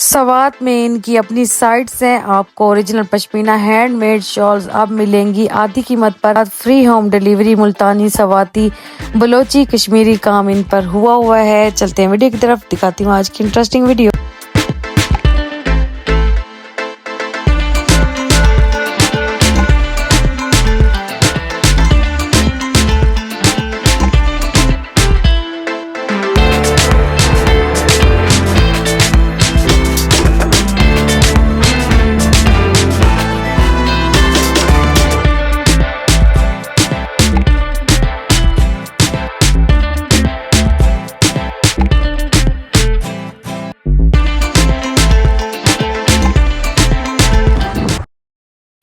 सवात में इनकी अपनी साइट्स हैं। आपको ओरिजिनल पश्मीना हैंडमेड शॉल्स अब मिलेंगी आधी कीमत पर। फ्री होम डिलीवरी मुल्तानी, सवाती, बलोची, कश्मीरी काम इन पर हुआ है। चलते हैं वीडियो की तरफ, दिखाती हूँ आज की इंटरेस्टिंग वीडियो।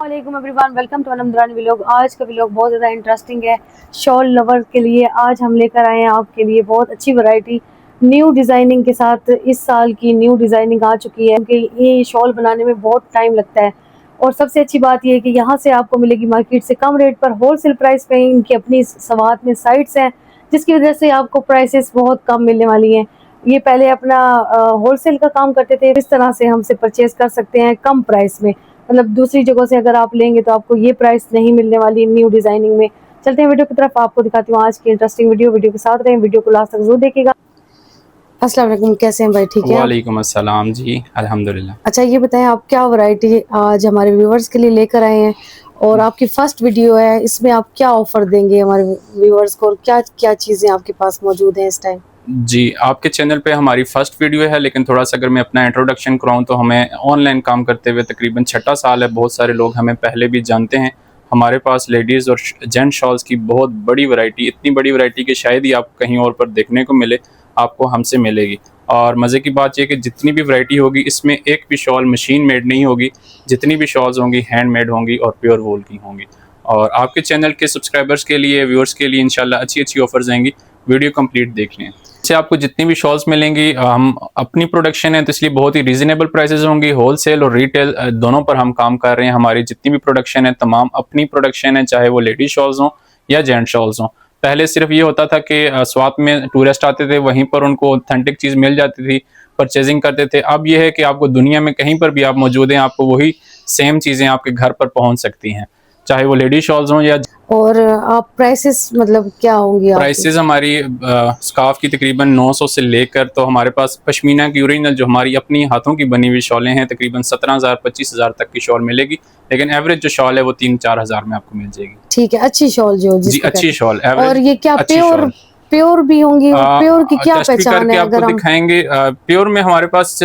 वालेकुम एवरीवन, वेलकम टू अनमदरानी व्लॉग। आज का व्लॉग बहुत ज़्यादा इंटरेस्टिंग है शॉल लवर के लिए। आज हम लेकर आए हैं आपके लिए बहुत अच्छी वैरायटी न्यू डिज़ाइनिंग के साथ। इस साल की न्यू डिज़ाइनिंग आ चुकी है क्योंकि ये शॉल बनाने में बहुत टाइम लगता है। और सबसे अच्छी बात यह है कि यहाँ से आपको मिलेगी मार्केट से कम रेट पर, होलसेल प्राइस पे। इनकी अपनी सवात में साइट्स हैं जिसकी वजह से आपको प्राइसेस बहुत कम मिलने वाली हैं। ये पहले अपना होलसेल का काम करते थे, इस तरह से हमसे परचेज कर सकते हैं कम प्राइस में। मतलब दूसरी जगहों से अगर आप लेंगे तो आपको ये प्राइस नहीं मिलने वाली न्यू डिजाइनिंग में। चलते हैं वीडियो की तरफ, आपको दिखाती हूँ आज की इंटरेस्टिंग वीडियो के साथ रहें, वीडियो को लास्ट तक जरूर देखिएगा। अस्सलाम वालेकुम, कैसे हैं भाई? ठीक है, वालेकुम अस्सलाम जी, अल्हम्दुलिल्लाह। अच्छा ये बताएं आप क्या वैरायटी आज हमारे व्यूवर्स के लिए लेकर आए हैं, और आपकी फर्स्ट वीडियो है, इसमें आप क्या ऑफर देंगे हमारे व्यूवर्स को, और क्या क्या चीजें आपके पास मौजूद हैं इस टाइम? जी, आपके चैनल पे हमारी फर्स्ट वीडियो है, लेकिन थोड़ा सा अगर मैं अपना इंट्रोडक्शन कराऊँ तो हमें ऑनलाइन काम करते हुए तकरीबन 6 साल है। बहुत सारे लोग हमें पहले भी जानते हैं। हमारे पास लेडीज़ और जेंट्स शॉल्स की बहुत बड़ी वैरायटी, इतनी बड़ी वैरायटी कि शायद ही आपको कहीं और पर देखने को मिले, आपको हमसे मिलेगी। और मज़े की बात यह कि जितनी भी वैरायटी होगी इसमें एक भी शॉल मशीन मेड नहीं होगी। जितनी भी शॉल्स होंगी हैंड मेड होंगी और प्योर वूल की होंगी। और आपके चैनल के सब्सक्राइबर्स के लिए, व्यूअर्स के लिए इंशाल्लाह अच्छी अच्छी ऑफर्स आएंगी। वीडियो कंप्लीट देख लें। इससे आपको जितनी भी शॉल्स मिलेंगी, हम अपनी प्रोडक्शन है तो इसलिए बहुत ही रीजनेबल प्राइसेस होंगी। होलसेल और रिटेल दोनों पर हम काम कर रहे हैं। हमारी जितनी भी प्रोडक्शन है तमाम अपनी प्रोडक्शन है, चाहे वो लेडीज शॉल्स हों या जेंट शॉल्स हों। पहले सिर्फ ये होता था कि स्वात में टूरिस्ट आते थे, वहीं पर उनको ऑथेंटिक चीज़ मिल जाती थी, परचेजिंग करते थे। अब ये है कि आपको दुनिया में कहीं पर भी आप मौजूद हैं, आपको वही सेम चीज़ें आपके घर पर पहुँच सकती हैं, चाहे वो लेडीज शॉल्स हों या। और आप प्राइसेस मतलब क्या होंगी? प्राइसेस हमारी स्कार्फ की तकरीबन 900 से लेकर, तो हमारे पास पश्मीना की ओरिजिनल जो हमारी अपनी हाथों की बनी हुई शॉलें हैं तकरीबन 17,000 25,000 तक की शॉल मिलेगी। लेकिन एवरेज जो शॉल है वो 3-4 हज़ार में आपको मिल जाएगी। ठीक है, अच्छी शॉल जो जी, अच्छी शॉल। और ये क्या प्योर भी होंगी? प्योर की क्या पहचान है? आपको दिखाएंगे। प्योर में हमारे पास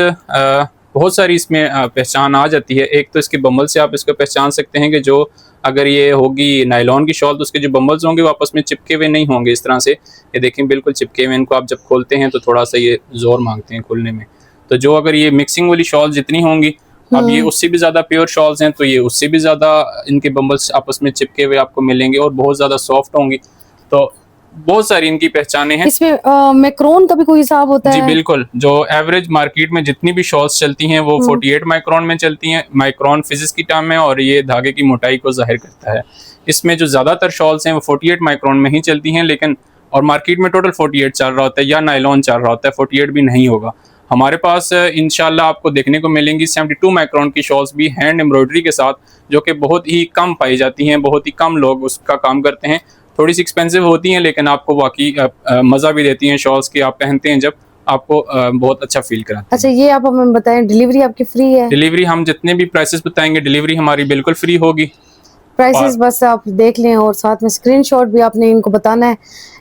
बहुत सारी इसमें पहचान आ जाती है। एक तो इसके बम्बल से आप इसको पहचान सकते हैं कि जो अगर ये होगी नायलॉन की शॉल तो उसके जो बम्बल्स होंगे वो आपस में चिपके हुए नहीं होंगे इस तरह से। ये देखें, बिल्कुल चिपके हुए। इनको आप जब खोलते हैं तो थोड़ा सा ये जोर मांगते हैं खोलने में। तो जो अगर ये मिक्सिंग वाली शॉल जितनी होंगी, अब ये उससे भी ज़्यादा प्योर शॉल्स हैं तो ये उससे भी ज़्यादा इनके बम्बल्स आपस में चिपके हुए आपको मिलेंगे और बहुत ज़्यादा सॉफ्ट होंगी। तो बहुत सारी इनकी पहचानें हैं। इसमें मैक्रोन का भी कोई हिसाब होता है? जी बिल्कुल। जो एवरेज मार्केट में जितनी भी शॉल्स चलती हैं वो 48 माइक्रोन में चलती हैं। माइक्रोन फिजिक्स की टर्म है और ये धागे की मोटाई को जाहिर करता है। इसमें जो ज़्यादातर शॉल्स हैं वो 48 माइक्रोन में ही चलती हैं, लेकिन और मार्केट में टोटल 48 चल रहा होता है या नायलॉन चल रहा होता है, 48 भी नहीं होगा। हमारे पास इंशाल्लाह आपको देखने को मिलेंगी 72 माइक्रोन की शॉल्स भी हैंड एम्ब्रॉयडरी के साथ, जो कि बहुत ही कम पाई जाती हैं। बहुत ही कम लोग उसका काम करते हैं। थोड़ी सी एक्सपेंसिव होती हैं लेकिन आपको वाकई मज़ा भी देती हैं। शॉल्स की आप पहनते हैं जब, आपको बहुत अच्छा फील कराती है। अच्छा ये आप हमें बताएं, डिलीवरी आपकी फ्री है? डिलीवरी हम जितने भी प्राइसेस बताएंगे डिलीवरी हमारी बिल्कुल फ्री होगी। प्राइसेस बस आप देख लें और साथ में स्क्रीनशॉट भी आपने इनको बताना है।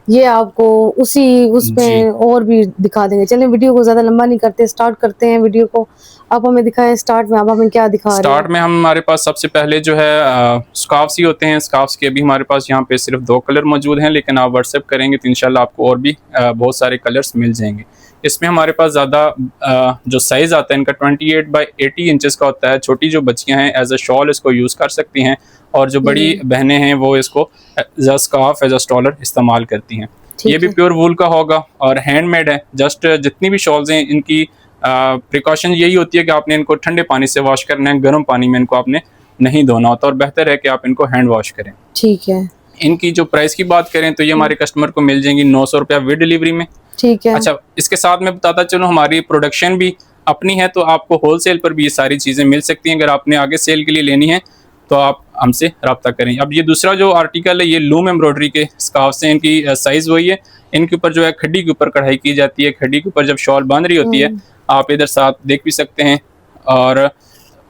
ये आपको उसमें और भी दिखा देंगे। चलें वीडियो को ज़्यादा लंबा नहीं करते, स्टार्ट करते हैं वीडियो को। आप हमें दिखाएं स्टार्ट में, आप हमें क्या दिखा रहे हैं? स्टार्ट में हमारे पास सबसे पहले जो है स्कार्फ्स ही होते हैं। स्कार्फ्स के अभी हमारे पास यहाँ पे सिर्फ 2 कलर मौजूद हैं, लेकिन आप व्हाट्सएप करेंगे तो इंशाल्लाह आपको और भी बहुत सारे कलर्स मिल जाएंगे। इसमें हमारे पास ज़्यादा जो साइज़ आता है इनका 28 बाई 80 इंचज़ का होता है। छोटी जो बच्चियाँ हैं एज अ शॉल इसको यूज़ कर सकती हैं, और जो बड़ी बहनें हैं वो इसको as a scarf, as a stole इस्तेमाल करती हैं। ये भी प्योर वूल का होगा और हैंडमेड है। जस्ट जितनी भी शॉल्स हैं इनकी प्रिकॉशन यही होती है कि आपने इनको ठंडे पानी से वॉश करना है, गर्म पानी में इनको आपने नहीं धोना होता, और बेहतर है कि आप इनको हैंड वॉश करें। ठीक है। इनकी जो प्राइस की बात करें तो ये हमारे कस्टमर को मिल जाएंगी 900 रुपया विद डिलीवरी में। ठीक है। अच्छा, इसके साथ मैं बताता चलूँ हमारी प्रोडक्शन भी अपनी है तो आपको होलसेल पर भी ये सारी चीज़ें मिल सकती हैं। अगर आपने आगे सेल के लिए लेनी है तो आप हमसे रब्ता करें। अब ये दूसरा जो आर्टिकल है, ये लूम एम्ब्रॉयडरी के स्कार्फ्स हैं। इनकी साइज़ वही है। इनके ऊपर जो है खड्डी के ऊपर कढ़ाई की जाती है। खड्डी के ऊपर जब शॉल बन रही होती है, आप इधर साथ देख भी सकते हैं, और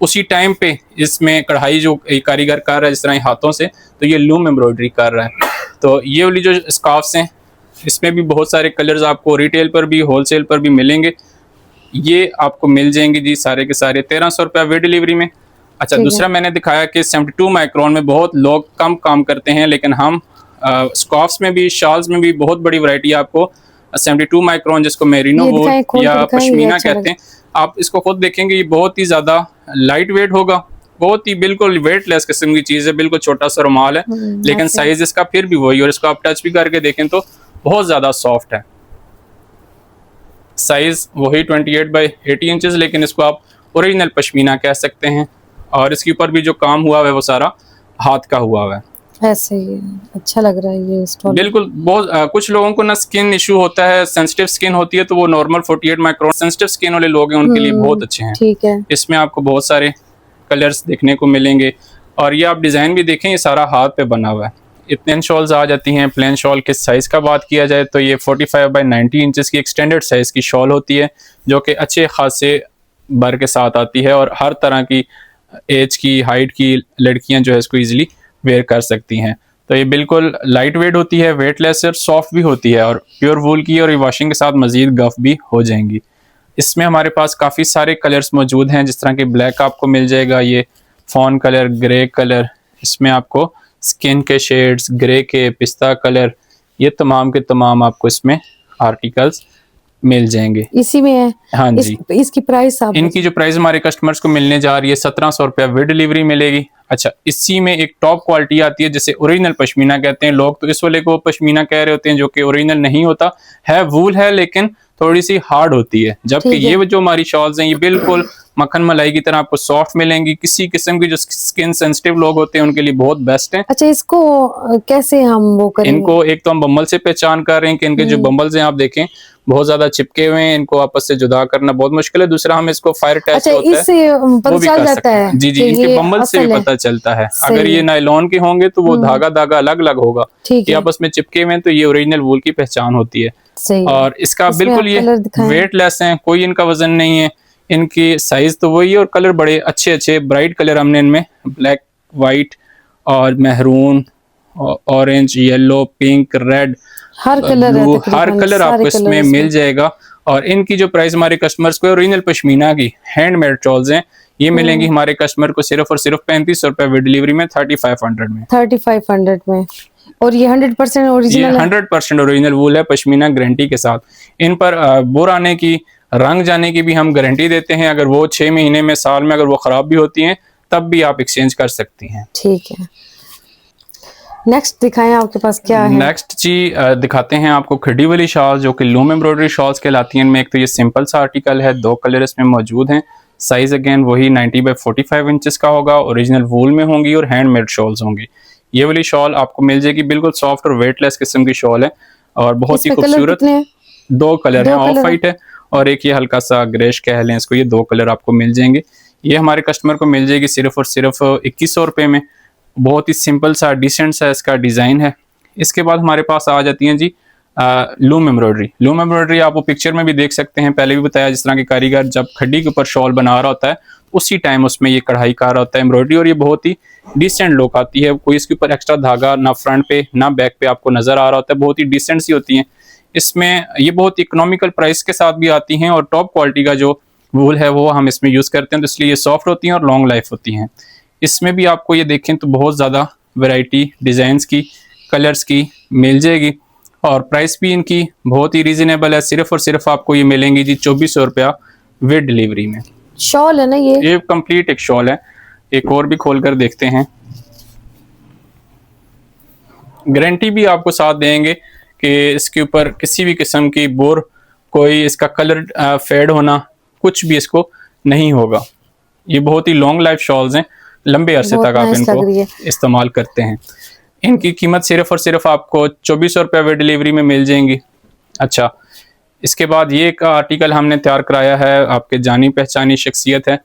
उसी टाइम पे इसमें कढ़ाई जो एक कारीगर कर रहा है जिस तरह हाथों से, तो ये लूम एम्ब्रॉयडरी कर रहा है। तो ये वाली जो स्कार्फ्स हैं, इसमें भी बहुत सारे कलर्स आपको रिटेल पर भी होलसेल पर भी मिलेंगे। ये आपको मिल जाएंगे जी सारे के सारे 1300 रुपया विद डिलीवरी में। अच्छा, दूसरा मैंने दिखाया कि 72 माइक्रोन में बहुत लोग कम काम करते हैं, लेकिन हम स्कार्फ्स में भी, शॉल्स में भी बहुत बड़ी वैरायटी आपको 72 माइक्रोन, जिसको मेरिनो वूल या पश्मीना कहते हैं, आप इसको खुद देखेंगे। ये बहुत ही ज़्यादा लाइट वेट होगा, बहुत ही बिल्कुल वेटलेस किस्म की चीज़ है, बिल्कुल छोटा सा रुमाल है, लेकिन साइज इसका फिर भी वही, और इसको आप टच भी करके देखें तो बहुत ज़्यादा सॉफ्ट है। साइज वही 28 बाई 80 इंचेस, लेकिन इसको आप ओरिजिनल पश्मीना कह सकते हैं। और इसके ऊपर भी जो काम हुआ है वो सारा हाथ का हुआ है। ऐसे ही अच्छा लग रहा है ये स्टॉल। बिल्कुल। बहुत कुछ लोगों को ना स्किन इशू होता है, सेंसिटिव स्किन होती है, तो वो नॉर्मल 48 माइक्रोन सेंसिटिव स्किन वाले लोग हैं उनके लिए बहुत अच्छे हैं। ठीक है। इसमें आपको बहुत सारे कलर्स देखने को मिलेंगे, और ये आप डिज़ाइन भी देखें, ये सारा हाथ पे बना हुआ है। इतने शॉल्स आ जाती हैं। प्लेन शॉल के साइज़ का बात किया जाए तो ये 45 बाई 90 इंचेस की एक्सटेंडेड साइज़ की शॉल होती है, जो कि अच्छे खासे बर के साथ आती है, और हर तरह की एज की, हाइट की लड़कियां जो है इसको इजीली वेयर कर सकती हैं। तो ये बिल्कुल लाइट वेट होती है, वेटलेस और सॉफ्ट भी होती है, और प्योर वूल की, और ये वॉशिंग के साथ मज़ीद गफ भी हो जाएंगी। इसमें हमारे पास काफ़ी सारे कलर्स मौजूद हैं, जिस तरह के ब्लैक आपको मिल जाएगा, ये फॉन कलर, ग्रे कलर, इसमें आपको स्किन के शेड्स, ग्रे के, पिस्ता कलर, ये तमाम के तमाम आपको इसमें आर्टिकल्स मिल जाएंगे। इसी में है? हाँ जी। इसकी प्राइस आप? इनकी जो प्राइस हमारे कस्टमर्स को मिलने जा रही है 1700 रुपया विद डिलीवरी मिलेगी। अच्छा, इसी में एक टॉप क्वालिटी आती है जिसे ओरिजिनल पश्मीना कहते हैं लोग, तो इस वाले को पश्मीना कह रहे होते हैं, जो कि ओरिजिनल नहीं होता है, वूल है लेकिन थोड़ी सी हार्ड होती है। जबकि ये जो हमारी शॉल्स हैं, ये बिल्कुल मक्खन मलाई की तरह आपको सॉफ्ट मिलेंगी। किसी किस्म की जो स्किन सेंसिटिव लोग होते हैं उनके लिए बहुत बेस्ट है। अच्छा, इसको कैसे हम वो करेंगे? इनको एक तो हम बम्बल से पहचान कर रहे हैं कि इनके जो बम्बल्स हैं आप देखें बहुत ज्यादा चिपके हुए हैं, इनको आपस से जुदा करना बहुत मुश्किल है। दूसरा, हम इसको फायर टेस्ट होता है, इससे पता चल जाता है। जी जी, इनके बम्बल से भी पता चलता है। अगर ये नायलॉन के होंगे तो वो धागा धागा अलग अलग होगा, ये आपस में चिपके हुए हैं, तो ये ओरिजिनल वूल की पहचान होती है। और इसका बिल्कुल ये वेटलेस है, कोई इनका वजन नहीं है। इनकी साइज तो वही है, और कलर बड़े अच्छे अच्छे ब्राइट कलर हमने इनमें ब्लैक, वाइट और maroon, orange, yellow, pink, red, हर कलर ब्लू, हर कलर आपको इसमें मिल जाएगा। और इनकी जो प्राइस हमारे कस्टमर्स को ओरिजिनल पश्मीना की हैंडमेड शॉल्स हैं, ये मिलेंगी हमारे कस्टमर को सिर्फ और सिर्फ 3500 रुपए विद डिलीवरी में, 3500 में। 3500 में। और ये 100% ओरिजिनल है? 100% ओरिजिनल वूल है, पश्मीना गारंटी के साथ। इन पर बुर आने की, रंग जाने की भी हम गारंटी देते हैं। अगर वो 6 महीने में, साल में अगर वो खराब भी होती हैं, तब भी आप एक्सचेंज कर सकती हैं। ठीक है, नेक्स्ट दिखाएं, आपके पास क्या है? नेक्स्ट जी दिखाते हैं आपको खड्डी वाली शॉल, जो कि लूम एम्ब्रॉयडरी शॉल्स कहलाती हैं। इनमें एक तो ये सिंपल सा आर्टिकल है, 2 कलर इसमें मौजूद हैं। साइज अगेन वही 90 बाई 45 इंचेस का होगा, ओरिजिनल वूल में होंगी और हैंडमेड शॉल्स होंगी। ये वाली शॉल आपको मिल जाएगी, बिल्कुल सॉफ्ट और वेटलेस किस्म की शॉल है, और बहुत ही खूबसूरत। 2 कलर हैं, ऑफ वाइट है और एक ये हल्का सा ग्रेश कह लें इसको, ये 2 कलर आपको मिल जाएंगे। ये हमारे कस्टमर को मिल जाएगी सिर्फ और सिर्फ 2100 रुपये में। बहुत ही सिंपल सा, डिसेंट सा इसका डिज़ाइन है। इसके बाद हमारे पास आ जाती हैं जी लूम एम्ब्रॉयडरी। लूम एम्ब्रॉयडरी आप वो पिक्चर में भी देख सकते हैं, पहले भी बताया, जिस तरह के कारीगर जब खड्डी के ऊपर शॉल बना रहा होता है उसी टाइम उसमें ये कढ़ाई कर रहा होता है एम्ब्रॉयडरी, और ये बहुत ही डिसेंट लुक आती है। कोई इसके ऊपर एक्स्ट्रा धागा ना फ्रंट पे ना बैक पे आपको नजर आ रहा होता है, बहुत ही डिसेंट सी होती हैं। इसमें ये बहुत इकोनॉमिकल प्राइस के साथ भी आती हैं, और टॉप क्वालिटी का जो वूल है वो हम इसमें यूज़ करते हैं, तो इसलिए ये सॉफ्ट होती हैं और लॉन्ग लाइफ होती हैं। इसमें भी आपको ये देखें तो बहुत ज़्यादा वैरायटी डिज़ाइंस की, कलर्स की मिल जाएगी, और प्राइस भी इनकी बहुत ही रीजनेबल है। सिर्फ और सिर्फ आपको ये मिलेंगी जी 2400 रुपया विद डिलीवरी में। शॉल है ना ये कंप्लीट एक शॉल है। एक और भी खोल कर देखते हैं। गारंटी भी आपको साथ देंगे कि इसके ऊपर किसी भी किस्म की बोर, कोई इसका कलर फेड होना, कुछ भी इसको नहीं होगा। ये बहुत ही लॉन्ग लाइफ शॉल्स हैं, लंबे अरसे तक आप इनको इस्तेमाल करते हैं। इनकी कीमत सिर्फ और सिर्फ आपको 2400 रुपये विद डिलीवरी में मिल जाएंगी। अच्छा, इसके बाद ये एक आर्टिकल हमने तैयार कराया है, आपके जानी पहचानी शख्सियत है,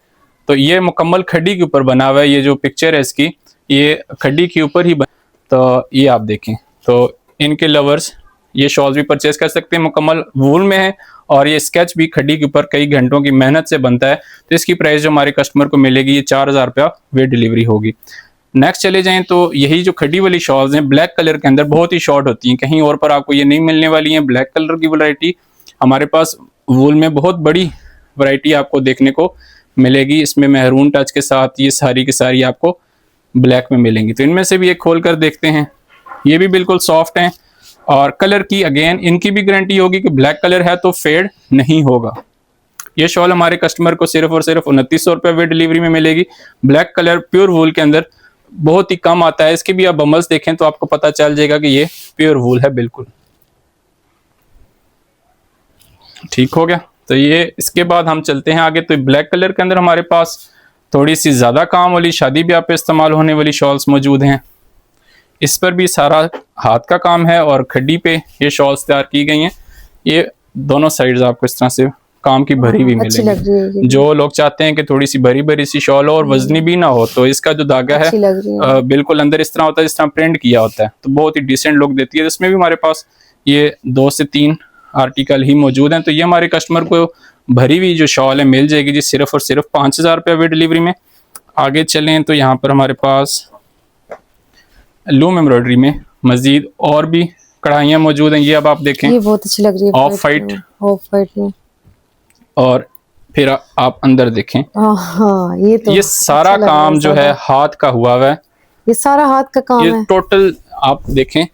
तो ये मुकम्मल खड्डी के ऊपर बना हुआ है। ये जो पिक्चर है इसकी, ये खड्डी के ऊपर ही तो ये आप देखें, तो इनके लवर्स ये शॉल्स भी परचेज कर सकते हैं, मुकम्मल वूल में है, और ये स्केच भी खड्डी के ऊपर कई घंटों की मेहनत से बनता है। तो इसकी प्राइस जो हमारे कस्टमर को मिलेगी, ये 4000 रुपया विद डिलीवरी होगी। नेक्स्ट चले जाएं तो यही जो खड्डी वाली शॉल्स हैं ब्लैक कलर के अंदर बहुत ही शॉर्ट होती हैं, कहीं और पर आपको ये नहीं मिलने वाली हैं। ब्लैक कलर की वैरायटी हमारे पास वूल में बहुत बड़ी वैरायटी आपको देखने को मिलेगी। इसमें मेहरून टच के साथ ये सारी की सारी आपको ब्लैक में मिलेंगी। तो इनमें से भी एक खोल कर देखते हैं। ये भी बिल्कुल सॉफ्ट हैं, और कलर की अगेन इनकी भी गारंटी होगी कि ब्लैक कलर है तो फेड नहीं होगा। ये शॉल हमारे कस्टमर को सिर्फ और सिर्फ 2900 रुपये विद डिलीवरी में मिलेगी। ब्लैक कलर प्योर वूल के अंदर बहुत ही कम आता है। इसके भी आप बम्बल्स देखें तो आपको पता चल जाएगा कि ये प्योर वूल है बिल्कुल। ठीक हो गया। तो ये इसके बाद हम चलते हैं आगे। तो ब्लैक कलर के अंदर हमारे पास थोड़ी सी ज़्यादा काम वाली शादी ब्याह पे इस्तेमाल होने वाली शॉल्स मौजूद हैं। इस पर भी सारा हाथ का काम है और खड्डी पे ये शॉल्स तैयार की गई हैं। ये दोनों साइड्स आपको इस तरह से काम की भरी हुई मिलेगी। जो लोग चाहते हैं कि थोड़ी सी भरी भरी सी शॉल हो और वजनी भी ना हो, तो इसका जो धागा है बिल्कुल अंदर इस तरह होता है जिस तरह प्रिंट किया होता है, तो बहुत ही डिसेंट लुक देती है। इसमें भी हमारे पास ये 2 से 3 आर्टिकल ही मौजूद हैं। तो ये हमारे कस्टमर को भरी हुई जो शॉल है मिल जाएगी जी सिर्फ और सिर्फ 5000 रुपये विद डिलीवरी में। आगे चलें तो यहाँ पर हमारे पास लूम एम्ब्रॉयडरी में मजीद और भी कढ़ाइयाँ मौजूद हैं। ये अब आप देखें, ये बहुत अच्छी लग रही है, ऑफ वाइट में। और फिर आप अंदर देखें, हाँ, ये सारा अच्छा काम जो है हाथ का हुआ है। ये सारा हाथ का काम ये है। टोटल आप देखें,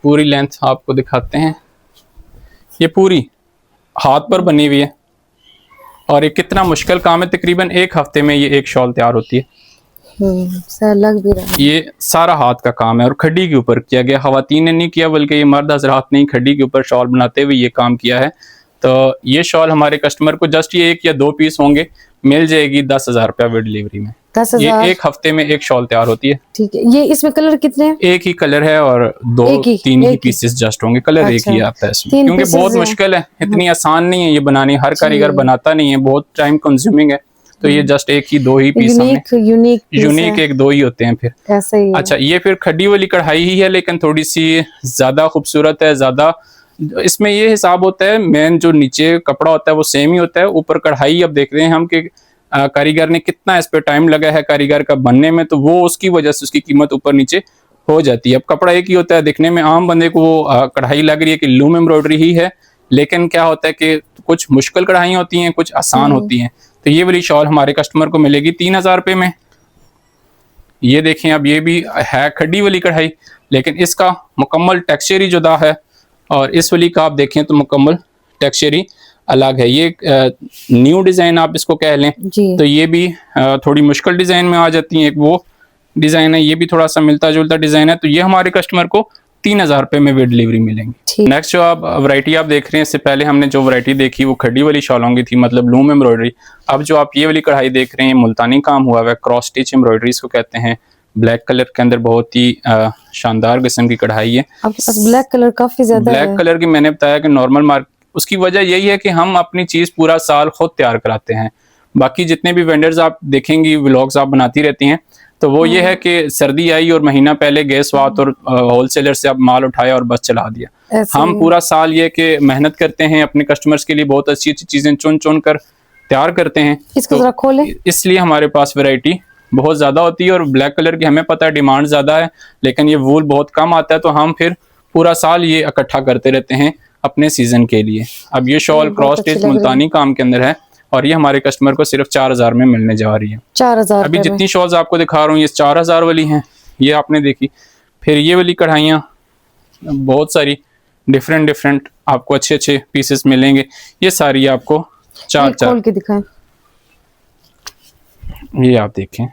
पूरी लेंथ आपको दिखाते हैं, ये पूरी हाथ पर बनी हुई है। और ये कितना मुश्किल काम है, तकरीबन 1 हफ्ते में ये एक शॉल तैयार होती है। लग भी रहा है। ये सारा हाथ का काम है और खड्डी के ऊपर किया गया। खवातीन ने नहीं किया, बल्कि ये मर्द हजरात ने खड्डी के ऊपर शॉल बनाते हुए ये काम किया है। तो ये शॉल हमारे कस्टमर को जस्ट ये 1 या 2 पीस होंगे, मिल जाएगी 10,000 रुपया विद डिलीवरी में। 10,000। ये 1 हफ्ते में एक शॉल तैयार होती है। ठीक है। ये इसमें कलर कितने हैं? एक ही कलर है और 2-3 ही पीसेस जस्ट होंगे। कलर एक ही आता है इसमें, क्योंकि बहुत मुश्किल है, इतनी आसान नहीं है ये बनानी, हर कारीगर बनाता नहीं है, बहुत टाइम कंज्यूमिंग है। तो ये जस्ट 1 ही 2 ही पीस यूनिक 1-2 ही होते हैं फिर ऐसा ही है। अच्छा, ये फिर खड्डी वाली कढ़ाई ही है, लेकिन थोड़ी सी ज्यादा खूबसूरत है। ज्यादा इसमें ये हिसाब होता है, मेन जो नीचे कपड़ा होता है वो सेम ही होता है, ऊपर कढ़ाई अब देख रहे हैं हम कि कारीगर ने कितना इस पे टाइम लगा है कारीगर का बनने में, तो वो उसकी वजह से उसकी कीमत ऊपर नीचे हो जाती है। अब कपड़ा एक ही होता है, दिखने में आम बंदे को वो कढ़ाई लग रही है कि लूम एम्ब्रॉयडरी ही है, लेकिन क्या होता है कि कुछ मुश्किल कढ़ाई होती हैं, कुछ आसान होती हैं। तो ये वाली शॉल हमारे कस्टमर को मिलेगी 3000 रुपये में। ये देखें, अब ये भी है खड्डी वाली कढ़ाई, लेकिन इसका मुकम्मल टेक्सचर ही जुदा है, और इस वाली का आप देखें तो मुकम्मल टेक्सचर ही अलग है। ये न्यू डिज़ाइन आप इसको कह लें, तो ये भी थोड़ी मुश्किल डिज़ाइन में आ जाती है। एक वो डिज़ाइन है, ये भी थोड़ा सा मिलता जुलता डिज़ाइन है। तो ये हमारे कस्टमर को 3000 रुपये में विद डिलीवरी मिलेंगी। नेक्स्ट जो आप वैरायटी आप देख रहे हैं, इससे पहले हमने जो वैरायटी देखी वो खड्डी वाली शॉलों की थी, मतलब लूम एम्ब्रॉयडरी। अब जो आप ये वाली कढ़ाई देख रहे हैं, मुल्तानी काम हुआ है, क्रॉस स्टिच एम्ब्रॉयडरी इसको कहते हैं। ब्लैक कलर के अंदर बहुत ही शानदार किस्म की कढ़ाई है। ब्लैक कलर काफी ज्यादा ब्लैक कलर की मैंने बताया कि नॉर्मल मार्केट, उसकी वजह यही है कि हम अपनी चीज पूरा साल खुद तैयार कराते हैं। बाकी जितने भी वेंडर्स आप देखेंगी, व्लॉग्स आप बनाती रहती हैं, तो वो ये है कि सर्दी आई और महीना पहले गैस वात और होलसेलर से आप माल उठाया और बस चला दिया। हम पूरा साल ये कि मेहनत करते हैं, अपने कस्टमर्स के लिए बहुत अच्छी अच्छी चीजें चुन चुन कर तैयार करते हैं। इसको जरा खोलें। इसलिए हमारे पास वैरायटी बहुत ज्यादा होती है, और ब्लैक कलर की हमें पता है डिमांड ज्यादा है, लेकिन ये वूल बहुत कम आता है, तो हम फिर पूरा साल ये इकट्ठा करते रहते हैं अपने सीजन के लिए। अब ये शॉल क्रॉस स्टिच मुल्तानी काम के अंदर है, और ये हमारे कस्टमर को सिर्फ 4000 में मिलने जा रही है। 4000 अभी जितनी शॉल्स आपको दिखा रहा हूँ ये 4000 वाली हैं, ये आपने देखी। फिर ये वाली कढ़ाइयाँ बहुत सारी डिफरेंट आपको अच्छे अच्छे पीसेस मिलेंगे। ये सारी आपको 4-4 खोल के दिखाएं। ये आप देखें,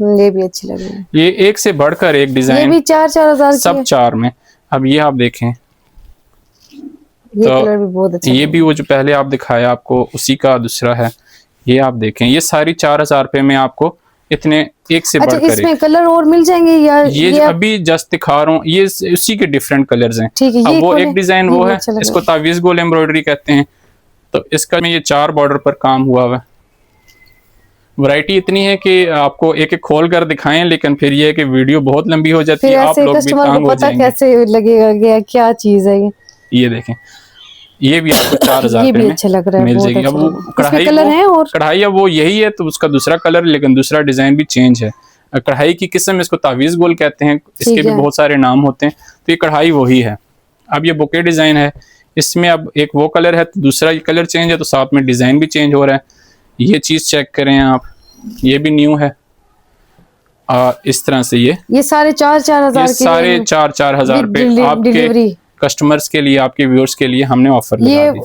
ये भी अच्छी लग रही है। ये एक से बढ़कर एक डिजाइन, ये भी 4-4 सब 4 में। अब ये आप देखें, ये तो कलर भी बहुत अच्छा, ये भी वो जो पहले आप दिखाया आपको उसी का दूसरा है। ये आप देखें, ये सारी 4000 रुपये में आपको इतने एक से अच्छा, बढ़कर इसमें एक। कलर और मिल जाएंगे या ये जो अभी जस्ट दिखा रहा हूँ ये उसी के डिफरेंट कलर्स हैं। ठीक है, अब ये वो खोलें, एक डिजाइन ये वो भी है, अच्छा लग इसको रहा है। तावीज गोल एम्ब्रॉयडरी कहते हैं। तो इसका में ये 4 बॉर्डर पर काम हुआ हुआ है। वैरायटी इतनी है कि आपको एक एक खोल कर दिखाएं, लेकिन फिर ये है कि वीडियो बहुत लंबी हो जाती फिर है, आप ऐसे लोग भी कस्टमर को तंग हो पता जाएंगे। कैसे लगेगा कि क्या चीज है ये? ये देखें, ये भी आपको 4000 ये रुपये भी में अच्छा लग रहा है, मिल बहुत जाएगी। अच्छा अब लग वो रहा है। इसमें कढ़ाई कलर वो है और कढ़ाई अब वो यही है तो उसका दूसरा कलर, लेकिन दूसरा डिजाइन भी चेंज है। कढ़ाई की किस्म इसको तावीज गोल कहते हैं, इसके ठीक भी है। बहुत सारे नाम होते हैं। तो ये कढ़ाई वही है। अब ये बुके डिजाइन है, इसमें अब एक वो कलर है तो दूसरा ये कलर चेंज है, तो साथ में डिजाइन भी चेंज हो रहा है। ये चीज चेक करें आप, ये भी न्यू है। इस तरह से ये सारे 4-4 हजार ये के सारे 4-4 हजार विद पे आपके डिलीवरी। कस्टमर्स के लिए, आपके व्यूअर्स के लिए हमने ऑफर लगा ये दी।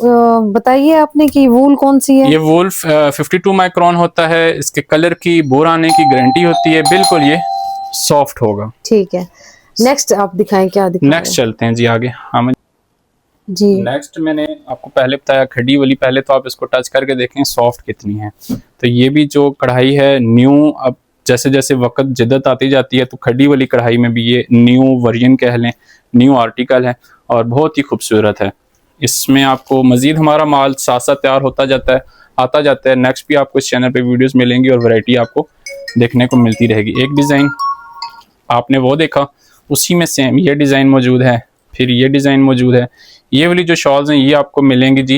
बताइए आपने कि वूल कौन सी है? ये वूल 52 माइक्रोन होता है। इसके कलर की बोर आने की गारंटी होती है, बिल्कुल ये सॉफ्ट होगा। ठीक है, नेक्स्ट आप दिखाएं, क्या दिखा रहे नेक्स्ट चलते हैं जी आगे। हम हैं? जी नेक्स्ट मैंने आपको पहले बताया खड़ी वाली, पहले तो आप इसको टच करके देखें सॉफ्ट कितनी है। तो ये भी जो कढ़ाई है न्यू, अब जैसे जैसे वक्त जिद्दत आती जाती है तो खड़ी वाली कढ़ाई में भी ये न्यू वर्जन कह लें, न्यू आर्टिकल है और बहुत ही खूबसूरत है। इसमें आपको मजीद हमारा माल साथ साथ तैयार होता जाता है, आता जाता है। नेक्स्ट भी आपको इस चैनल पे वीडियोस मिलेंगी और वैरायटी आपको देखने को मिलती रहेगी। एक डिज़ाइन आपने वो देखा, उसी में सेम ये डिज़ाइन मौजूद है, फिर ये डिज़ाइन मौजूद है। ये वाली जो शॉल्स हैं ये आपको मिलेंगी जी,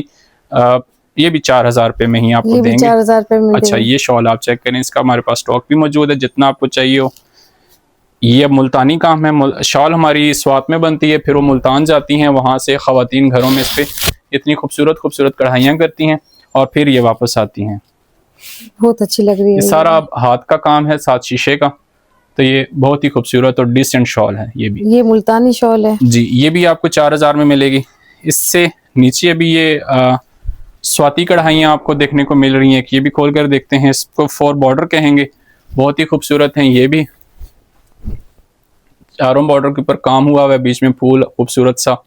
ये भी 4000 रुपये में ही आपको देंगे। 4000 रुपये में अच्छा, ये शॉल आप चेक करें, इसका हमारे पास स्टॉक भी मौजूद है जितना आपको चाहिए हो। ये अब मुल्तानी काम है, शॉल हमारी स्वात में बनती है, फिर वो मुल्तान जाती हैं, वहाँ से ख़वातीन घरों में इस पर इतनी खूबसूरत खूबसूरत कढ़ाइयाँ करती हैं और फिर ये वापस आती हैं। बहुत अच्छी लग रही है। ये सारा हाथ का काम है, साथ शीशे का। तो ये बहुत ही खूबसूरत और डिसेंट शॉल है। ये मुल्तानी शॉल है जी, ये भी आपको 4000 में मिलेगी। इससे नीचे अभी ये स्वाति कढ़ाइयाँ आपको देखने को मिल रही हैं। ये भी खोल कर देखते हैं, इसको 4 बॉर्डर कहेंगे, बहुत ही खूबसूरत हैं। ये भी चारों बॉर्डर के ऊपर काम हुआ है, बीच में फूल खूबसूरत सा।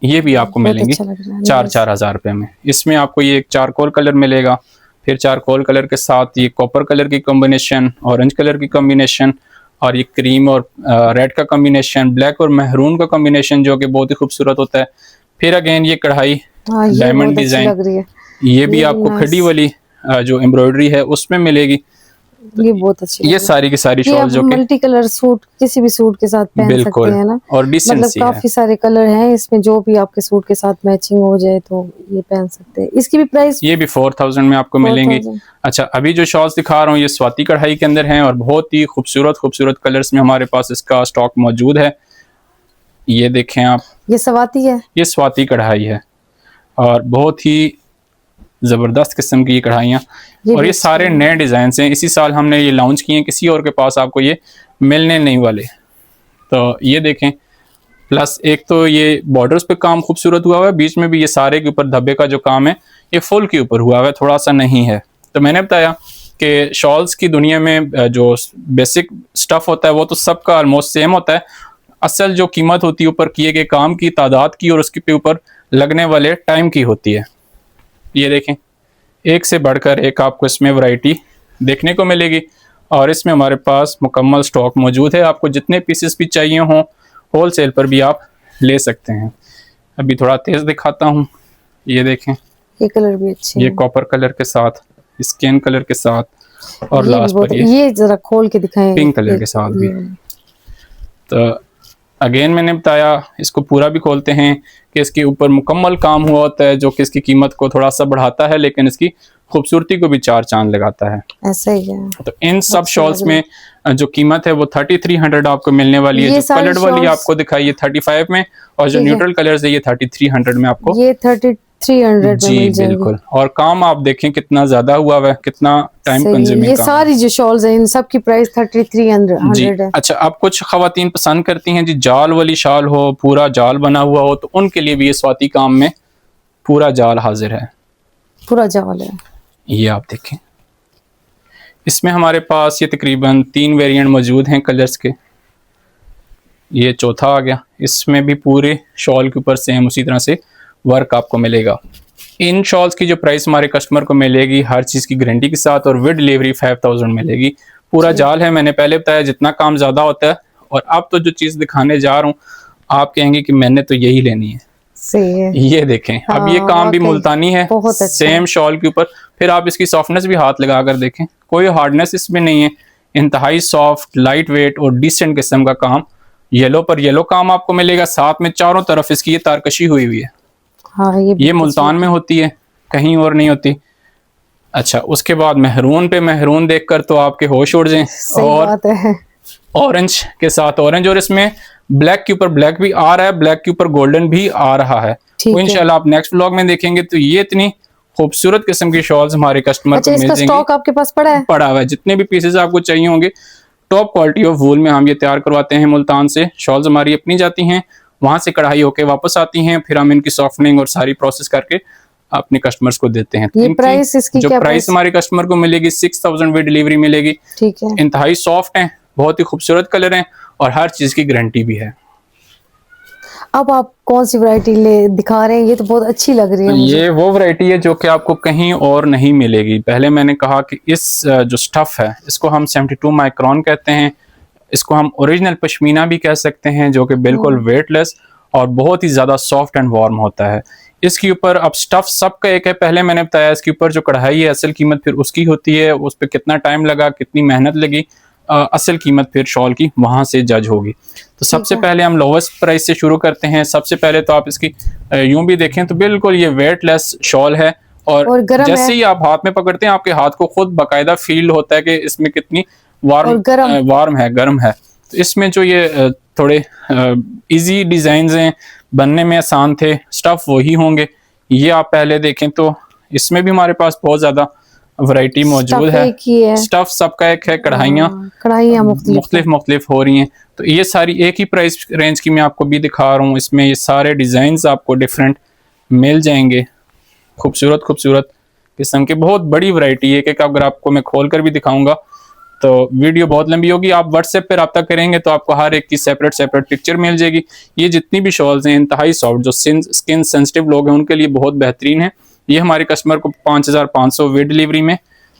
ये भी आपको मिलेंगी अच्छा 4-4 हजार रुपये में। इसमें आपको ये एक चारकोल कलर मिलेगा, फिर चारकोल कलर के साथ ये कॉपर कलर की कॉम्बिनेशन, ऑरेंज कलर की कॉम्बिनेशन, और ये क्रीम और रेड का कॉम्बिनेशन, ब्लैक और महरून का कॉम्बिनेशन जो कि बहुत ही खूबसूरत होता है। फिर अगेन ये कढ़ाई डायमंड डिजाइन, ये भी आपको खड़ी वाली जो एम्ब्रॉयडरी है उसमें मिलेगी। ये बहुत अच्छी ये सारी की सारी शॉल जो कि मल्टी कलर सूट किसी भी सूट के साथ पहन सकते हैं ना, और डिसेंट सी काफी सारे कलर हैं इसमें, जो भी आपके सूट के साथ मैचिंग हो जाए तो ये पहन सकते हैं। इसकी भी प्राइस ये भी 4000 में आपको मिलेंगी। अच्छा, अभी जो शॉल्स दिखा रहा हूँ ये स्वाति कढ़ाई के अंदर हैं और बहुत ही खूबसूरत खूबसूरत कलर्स में हमारे पास इसका स्टॉक मौजूद है। ये देखें आप, ये स्वाति है, ये स्वाति कढ़ाई है और बहुत ही ज़बरदस्त किस्म की ये कढ़ाइयाँ, और ये सारे नए डिज़ाइन हैं, इसी साल हमने ये लॉन्च किए हैं, किसी और के पास आपको ये मिलने नहीं वाले। तो ये देखें, प्लस एक तो ये बॉर्डर्स पे काम खूबसूरत हुआ हुआ है, बीच में भी ये सारे के ऊपर धब्बे का जो काम है ये फुल के ऊपर हुआ हुआ है, थोड़ा सा नहीं है। तो मैंने बताया कि शॉल्स की दुनिया में जो बेसिक स्टफ़ होता है वो तो सबका ऑलमोस्ट सेम होता है, असल जो कीमत होती है ऊपर किए गए काम की, तादाद की और उसके ऊपर लगने वाले टाइम की होती है। ये देखें, एक से बढ़कर एक आपको इसमें वैरायटी देखने को मिलेगी और इसमें हमारे पास मुकम्मल स्टॉक मौजूद है। आपको जितने पीसेस भी चाहिए हों होल सेल पर भी आप ले सकते हैं। अभी थोड़ा तेज़ दिखाता हूँ, ये देखें, ये कलर भी अच्छे ये कॉपर कलर के साथ, स्किन कलर के साथ, और लास्ट पर ये जरा खोल के दिखाएं पिंक कलर के साथ भी। तो अगेन मैंने बताया, इसको पूरा भी खोलते हैं कि इसके ऊपर मुकम्मल काम हुआ होता है जो कि इसकी कीमत को थोड़ा सा बढ़ाता है, लेकिन इसकी खूबसूरती को भी 4 चांद लगाता है। ऐसा ही है। तो इन सब शॉल्स में जो कीमत है वो 3300 आपको मिलने वाली है। जो कलर्ड वाली आपको दिखाई है 35 में, और जो न्यूट्रल कलर्स है ये 3300 में आपको, ये 3300 जी बिल्कुल। और काम आप देखें कितना ज्यादा हुआ है, कितना टाइम कंज्यूमिंग। ये सारी जो शॉल्स हैं इन सब की प्राइस 3300 है। अच्छा, अब कुछ खवातीन पसंद करती हैं जी जाल वाली शाल हो, पूरा जाल बना हुआ हो, तो उनके लिए भी ये स्वाति काम में पूरा जाल हाजिर है, पूरा जाल है। ये आप देखें, इसमें हमारे पास ये तकरीबन 3 वेरिएंट मौजूद हैं कलर्स के। ये चौथा आ गया, इसमें भी पूरे शॉल के ऊपर सेम उसी तरह से वर्क आपको मिलेगा। इन शॉल्स की जो प्राइस हमारे कस्टमर को मिलेगी हर चीज़ की गारंटी के साथ और विद डिलीवरी 5000 मिलेगी। पूरा जाल है, मैंने पहले बताया जितना काम ज़्यादा होता है। और अब तो जो चीज़ दिखाने जा रहा हूँ आप कहेंगे कि मैंने तो यही लेनी है। सही है। ये देखें, अब ये काम भी मुल्तानी है, बहुत अच्छा। सेम शॉल के ऊपर। फिर आप इसकी सॉफ्टनेस भी हाथ लगा कर देखें, कोई हार्डनेस इसमें नहीं है, इंतहाई सॉफ्ट, लाइट वेट और डिसेंट किस्म का काम। येलो पर येलो काम आपको मिलेगा, साथ में चारों तरफ इसकी ये तारकशी हुई हुई है। हाँ, ये मुल्तान में होती है, कहीं और नहीं होती। अच्छा, उसके बाद मेहरून पे मेहरून देखकर तो आपके होश उड़ जाएं। और बात है। ऑरेंज के साथ ऑरेंज, और इसमें ब्लैक के ऊपर ब्लैक भी आ रहा है, ब्लैक के ऊपर गोल्डन भी आ रहा है। तो इंशाल्लाह आप नेक्स्ट व्लॉग में देखेंगे। तो ये इतनी खूबसूरत किस्म की शॉल्स हमारे कस्टमर को मिल जाएंगी। स्टॉक आपके पास पड़ा हुआ है? जितने भी पीसेस आपको चाहिए होंगे, टॉप क्वालिटी ऑफ वूल में हम ये तैयार करवाते हैं मुल्तान से। शॉल्स हमारी अपनी जाती हैं, वहां से कढ़ाई होके वापस आती हैं, फिर हम इनकी सॉफ्टनिंग और सारी प्रोसेस करके अपने कस्टमर्स को देते हैं। ये प्राइस इसकी जो क्या प्राइस हमारे कस्टमर को मिलेगी 6000 विद डिलीवरी मिलेगी। ठीक है। इंतहाई सॉफ्ट है, बहुत ही खूबसूरत कलर है और हर चीज की गारंटी भी है। अब आप कौन सी वैरायटी ले दिखा रहे हैं? ये तो बहुत अच्छी लग रही है मुझे। ये वो वैरायटी है जो कि आपको कहीं और नहीं मिलेगी। पहले मैंने कहा कि इस जो स्टफ है इसको हम 72 माइक्रोन कहते हैं। इसको हम ओरिजिनल पश्मीना भी कह सकते हैं, जो कि बिल्कुल वेटलेस और बहुत ही ज़्यादा सॉफ्ट एंड वार्म होता है। इसके ऊपर अब स्टफ सबका एक है, पहले मैंने बताया इसके ऊपर जो कढ़ाई है असल कीमत फिर उसकी होती है, उस पर कितना टाइम लगा, कितनी मेहनत लगी, असल कीमत फिर शॉल की वहाँ से जज होगी। तो सबसे पहले हम लोवेस्ट प्राइस से शुरू करते हैं। सबसे पहले तो आप इसकी यूं भी देखें तो बिल्कुल ये वेटलेस शॉल है और जैसे ही आप हाथ में पकड़ते हैं आपके हाथ को खुद बाकायदा फील होता है कि इसमें कितनी वार्म है, गर्म है। तो इसमें जो ये थोड़े इजी डिजाइन हैं, बनने में आसान थे, स्टफ वही होंगे। ये आप पहले देखें तो इसमें भी हमारे पास बहुत ज्यादा वैरायटी मौजूद है। स्टफ सबका एक है, कढ़ाइयाँ मुख्तलिफ हो रही हैं। तो ये सारी एक ही प्राइस रेंज की मैं आपको भी दिखा रहा हूँ। इसमें ये सारे डिजाइन आपको डिफरेंट मिल जाएंगे, खूबसूरत किस्म की बहुत बड़ी वैरायटी है कि अगर आपको मैं खोल कर भी दिखाऊंगा तो वीडियो बहुत लंबी होगी। आप व्हाट्सएप पे रब्ता करेंगे तो आपको हर एक की सेपरेट पिक्चर मिल जाएगी। ये जितनी भी शॉल्स हैं इंतहाई सॉफ्ट, जो स्किन सेंसिटिव लोग हैं उनके लिए बहुत बेहतरीन है। ये हमारे कस्टमर को 5500 विद डिलीवरी में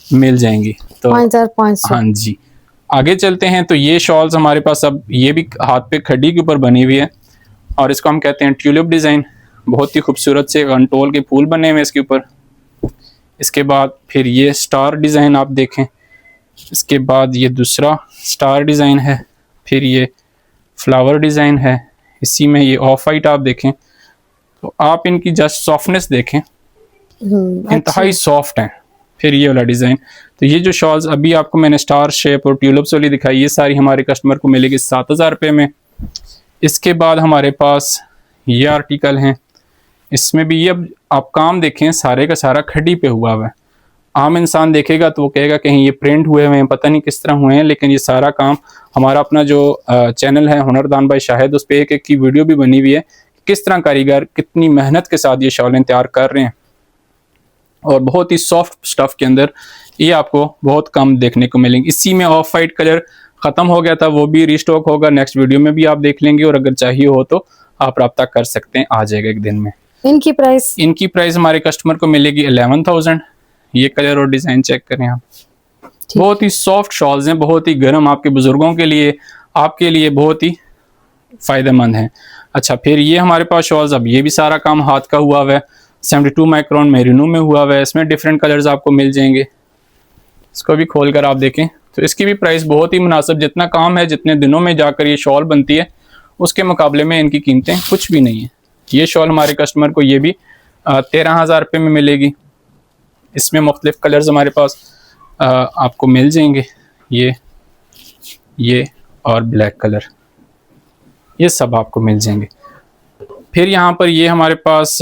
मिल जाएंगी। तो 5500। हाँ जी, आगे चलते हैं। तो ये शॉल्स हमारे पास अब ये भी हाथ पे खड्डी के ऊपर बनी हुई है और इसको हम कहते हैं ट्यूलिप डिजाइन। बहुत ही खूबसूरत से कंटोल के फूल बने हुए इसके ऊपर। इसके बाद फिर ये स्टार डिजाइन आप देखें, इसके बाद ये दूसरा स्टार डिजाइन है, फिर ये फ्लावर डिजाइन है, इसी में ये ऑफ वाइट आप देखें तो आप इनकी जस्ट सॉफ्टनेस देखें, इंतहाई सॉफ्ट हैं। फिर ये वाला डिजाइन। तो ये जो शॉल्स अभी आपको मैंने स्टार शेप और ट्यूलिप्स वाली दिखाई, ये सारी हमारे कस्टमर को मिलेगी 7000 रुपये में। इसके बाद हमारे पास ये आर्टिकल हैं, इसमें भी ये आप काम देखें सारे का सारा खड्डी पे हुआ है। आम इंसान देखेगा तो वो कहेगा कहीं ये प्रिंट हुए हैं, पता नहीं किस तरह हुए हैं, लेकिन ये सारा काम हमारा अपना जो चैनल है हुनरदान भाई शाहिद, उस पर एक की वीडियो भी बनी हुई है किस तरह कारीगर कितनी मेहनत के साथ ये शॉलें तैयार कर रहे हैं। और बहुत ही सॉफ्ट स्टफ के अंदर ये आपको बहुत कम देखने को मिलेंगे। इसी में ऑफ वाइट कलर ख़त्म हो गया था, वो भी रिस्टॉक होगा, नेक्स्ट वीडियो में भी आप देख लेंगे। और अगर चाहिए हो तो आप रब्ता कर सकते हैं, आ जाएगा एक दिन में। इनकी प्राइस हमारे कस्टमर को मिलेगी 11000। ये कलर और डिज़ाइन चेक करें आप। बहुत ही सॉफ्ट शॉल्स हैं, बहुत ही गर्म, आपके बुजुर्गों के लिए, आपके लिए बहुत ही फ़ायदेमंद हैं। अच्छा, फिर ये हमारे पास शॉल्स, अब ये भी सारा काम हाथ का हुआ है, 72 माइक्रोन मेरिनो में हुआ है। इसमें डिफरेंट कलर्स आपको मिल जाएंगे। इसको भी खोल कर आप देखें तो इसकी भी प्राइस बहुत ही मुनासिब, जितना काम है, जितने दिनों में जाकर ये शॉल बनती है उसके मुकाबले में इनकी कीमतें कुछ भी नहीं है। ये शॉल हमारे कस्टमर को ये भी 13000 रुपये में मिलेगी। इसमें मुख्तलिफ कलर्स हमारे पास आपको मिल जाएंगे, ये और ब्लैक कलर, ये सब आपको मिल जाएंगे। फिर यहाँ पर ये हमारे पास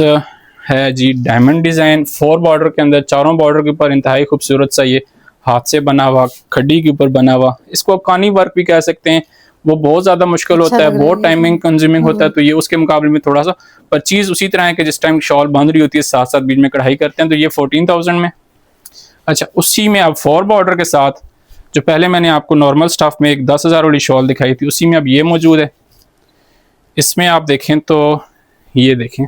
है जी डायमंड डिज़ाइन, 4 बॉर्डर के अंदर, चारों बॉर्डर के ऊपर इंतहाई खूबसूरत सा ये हाथ से बना हुआ, खड्डी के ऊपर बना हुआ, इसको कानी वर्क भी कह सकते हैं। वो बहुत ज़्यादा मुश्किल होता है, बहुत टाइमिंग कंज्यूमिंग होता है, तो ये उसके मुकाबले में थोड़ा सा, पर चीज़ उसी तरह है कि जिस टाइम शॉल बांध रही होती है साथ साथ बीच में कढ़ाई करते हैं, तो ये 14000 में। अच्छा, उसी में अब 4 बॉर्डर के साथ, जो पहले मैंने आपको नॉर्मल स्टफ में एक 10000 वाली शॉल दिखाई थी, उसी में अब ये मौजूद है। इसमें आप देखें तो ये देखें,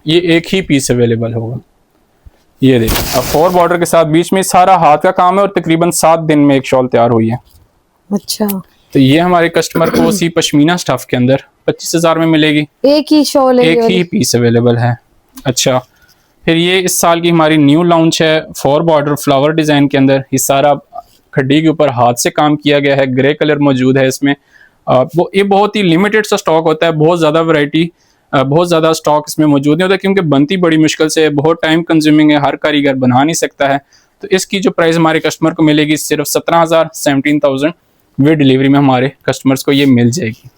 ये एक ही पीस अवेलेबल होगा। ये देखिए, अब 4 बॉर्डर के साथ बीच में सारा हाथ का काम है और तकरीबन 7 दिन में एक शॉल तैयार हुई है। अच्छा, तो ये हमारे कस्टमर को उसी पश्मीना स्टफ के अंदर 25,000 में मिलेगी। एक ही शॉल है, एक ही पीस अवेलेबल है। अच्छा, फिर ये इस साल की हमारी न्यू लॉन्च है 4 बॉर्डर फ्लावर डिजाइन के अंदर। ये सारा खड्डी के ऊपर हाथ से काम किया गया है, ग्रे कलर मौजूद है इसमें। ये बहुत ही लिमिटेड सा स्टॉक होता है, बहुत ज़्यादा वैरायटी, बहुत ज़्यादा स्टॉक इसमें मौजूद नहीं होता क्योंकि बनती बड़ी मुश्किल से, बहुत टाइम कंज्यूमिंग है, हर कारीगर बना नहीं सकता है। तो इसकी जो प्राइस हमारे कस्टमर को मिलेगी सिर्फ 17,000, 17,000 विद डिलीवरी में हमारे कस्टमर्स को ये मिल जाएगी।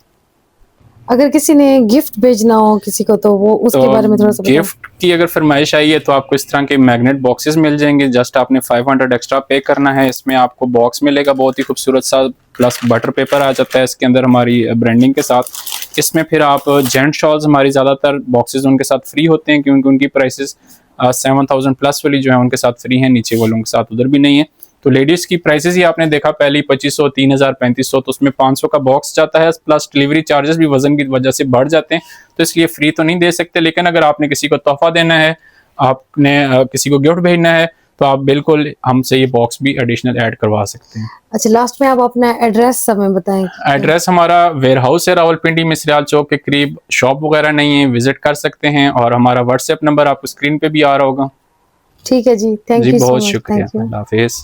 अगर किसी ने गिफ्ट भेजना हो किसी को तो वो उसके बारे में थोड़ा सा बताओ। गिफ्ट की अगर फरमाइश आई है तो आपको इस तरह के मैग्नेट बॉक्सेस मिल जाएंगे। जस्ट आपने 500 एक्स्ट्रा पे करना है। इसमें आपको बॉक्स मिलेगा बहुत ही खूबसूरत सा, प्लस बटर पेपर आ जाता है इसके अंदर हमारी ब्रांडिंग के साथ। इसमें फिर आप जेंट शॉल्स, हमारी ज़्यादातर बॉक्सेस उनके साथ फ्री होते हैं क्योंकि उनकी प्राइसेस 7,000 प्लस वाली जो है उनके साथ फ्री है, नीचे वालों के साथ उधर भी नहीं है। तो लेडीज़ की प्राइसेस ही आपने देखा पहले 2500, 3,000, 3,500, तो उसमें 500 का बॉक्स जाता है, प्लस डिलीवरी चार्जेस भी वजन की वजह से बढ़ जाते हैं, तो इसलिए फ्री तो नहीं दे सकते। लेकिन अगर आपने किसी को तोहफा देना है, आपने किसी को गिफ्ट भेजना है, तो आप बिल्कुल हमसे ये बॉक्स भी एडिशनल ऐड करवा सकते हैं। अच्छा, लास्ट में आप अपना एड्रेस हमें बताएं। एड्रेस हमारा वेयर हाउस है रावलपिंडी मिसरियाल चौक के करीब। शॉप वगैरह नहीं है, विजिट कर सकते हैं। और हमारा व्हाट्सएप नंबर आपको स्क्रीन पे भी आ रहा होगा। ठीक है जी, थैंक जी यू सो बहुत मच, शुक्रिया, थैंक यू। अल्लाह हाफिज़।